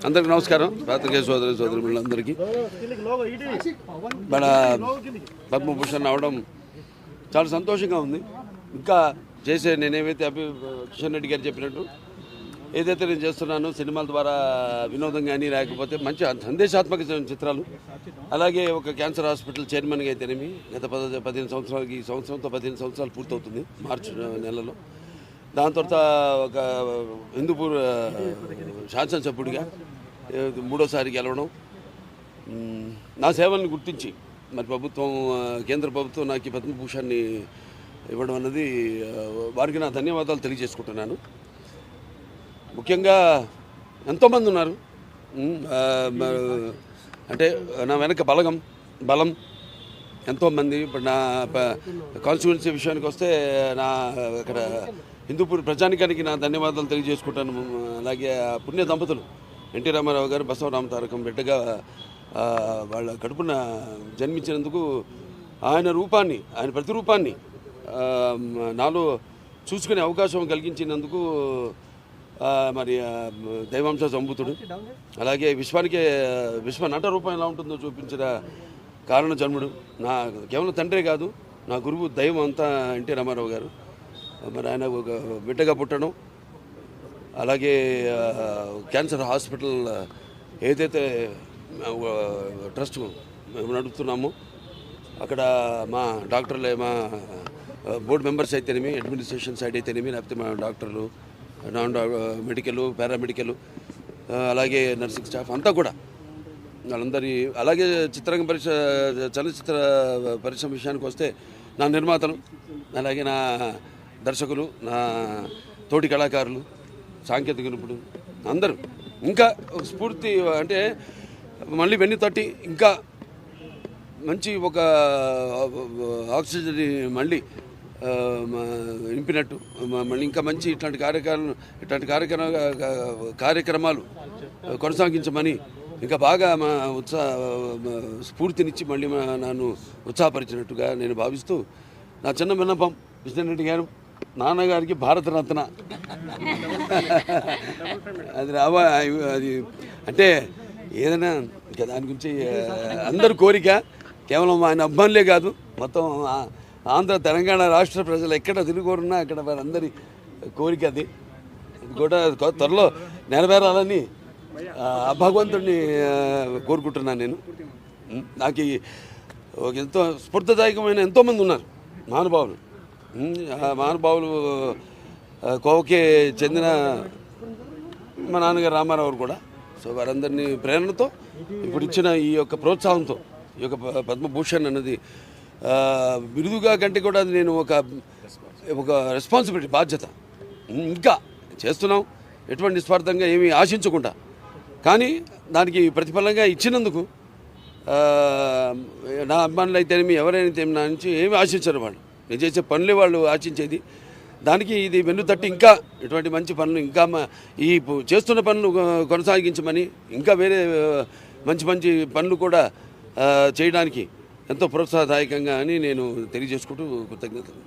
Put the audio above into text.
అందరికీ నమస్కారం. పాత్రికేయ సోదరులందరికీ మన పద్మభూషణ్ అవడం చాలా సంతోషంగా ఉంది. ఇంకా చేసే నేనేమైతే కిషన్ రెడ్డి గారు చెప్పినట్టు ఏదైతే నేను చేస్తున్నానో సినిమాల ద్వారా వినోదం కానీ లేకపోతే మంచి సందేశాత్మక చిత్రాలు, అలాగే ఒక క్యాన్సర్ హాస్పిటల్ చైర్మన్గా అయితేనేమి గత 15 సంవత్సరాలకి ఈ సంవత్సరంతో 15 సంవత్సరాలు పూర్తవుతుంది మార్చి నెలలో. దాని తర్వాత ఒక హిందూపూర్ శాసనసభ్యుడిగా 3వ సారి గెలవడం, నా సేవల్ని గుర్తించి మరి కేంద్ర ప్రభుత్వం నాకు ఈ పద్మభూషణ్ని ఇవ్వడం అన్నది వారికి నా ధన్యవాదాలు తెలియజేసుకుంటున్నాను. ముఖ్యంగా ఎంతోమంది ఉన్నారు, అంటే నా వెనక బలం ఎంతోమంది. ఇప్పుడు నా కాన్స్టిట్యున్సీ విషయానికి వస్తే అక్కడ హిందూపూర్ ప్రజానికానికి నా ధన్యవాదాలు తెలియజేసుకుంటాను. అలాగే పుణ్య దంపతులు ఎన్టీ రామారావు గారు బసవరామ తారకం బిడ్డగా వాళ్ళ కడుపున జన్మించినందుకు ఆయన ప్రతిరూపాన్ని నాలో చూసుకునే అవకాశం కలిగించినందుకు మరి దైవాంశ సంభూతుడు, అలాగే విశ్వ నట రూపం ఎలా ఉంటుందో చూపించిన కారణ జన్ముడు, నా కేవలం తండ్రే కాదు నా గురువు దైవం అంతా ఎన్టీ రామారావు గారు. మరి ఆయన ఒక బిడ్డగా పుట్టడం, అలాగే క్యాన్సర్ హాస్పిటల్ ఏదైతే ట్రస్ట్ మేము నడుపుతున్నామో అక్కడ మా డాక్టర్లే, మా బోర్డు మెంబర్స్ అయితేనేమి, అడ్మినిస్ట్రేషన్ సైడ్ అయితేనేమి, లేకపోతే మా డాక్టర్లు, మెడికల్, పారామెడికల్, అలాగే నర్సింగ్ స్టాఫ్ అంతా కూడా వాళ్ళందరి, అలాగే చలనచిత్ర పరిశ్రమ విషయానికి వస్తే నా నిర్మాతలు, అలాగే నా దర్శకులు, నా తోటి కళాకారులు, సాంకేతిక నిపుణులు అందరూ ఇంకా స్ఫూర్తి, అంటే మళ్ళీ వెన్ను తట్టి ఇంకా మంచి ఒక ఆక్సిజన్ మళ్ళీ నింపినట్టు మళ్ళీ ఇంకా మంచి ఇట్లాంటి కార్యక్రమాలు కొనసాగించమని ఇంకా బాగా మా స్ఫూర్తినిచ్చి మళ్ళీ నన్ను ఉత్సాహపరిచినట్టుగా నేను భావిస్తూ నా చిన్న విన్నపం, కిషన్ రెడ్డి గారు నాన్నగారికి భారతరత్న అది అంటే ఏదైనా ఇంకా దాని గురించి అందరి కోరిక, కేవలం ఆయన అభిమానులే కాదు మొత్తం ఆంధ్ర తెలంగాణ రాష్ట్ర ప్రజలు ఎక్కడ తిరుగురున్నా అక్కడ వారందరి కోరిక అది కూడా త్వరలో నెరవేరాలని భగవంతుడిని కోరుకుంటున్నాను. నేను నాకు ఎంతో స్ఫూర్తిదాయకమైన ఎంతోమంది ఉన్నారు మహానుభావులు కోవకే చెందిన మా నాన్నగారు రామారావు కూడా. సో వారందరినీ ప్రేరణతో ఇప్పుడు ఇచ్చిన ఈ యొక్క ప్రోత్సాహంతో ఈ యొక్క పద్మభూషణ్ అన్నది బిరుదుగా కంటే కూడా అది నేను ఒక రెస్పాన్సిబిలిటీ, బాధ్యత. ఇంకా చేస్తున్నాం ఎటువంటి నిస్వార్థంగా ఏమీ ఆశించకుండా, కానీ దానికి ప్రతిఫలంగా ఇచ్చినందుకు నా అభిమానులు అయితేనేమి ఎవరైనా నా నుంచి ఏమి ఆశించరు. వాళ్ళు నేను చేసే పనులే వాళ్ళు ఆశించేది. దానికి ఇది వెన్ను తట్టి ఇంకా ఇటువంటి మంచి పనులు, ఇంకా ఈ చేస్తున్న పనులు కొనసాగించమని, ఇంకా వేరే మంచి పనులు కూడా చేయడానికి ఎంతో ప్రోత్సాహదాయకంగా అని నేను తెలియజేసుకుంటూ కృతజ్ఞతలు.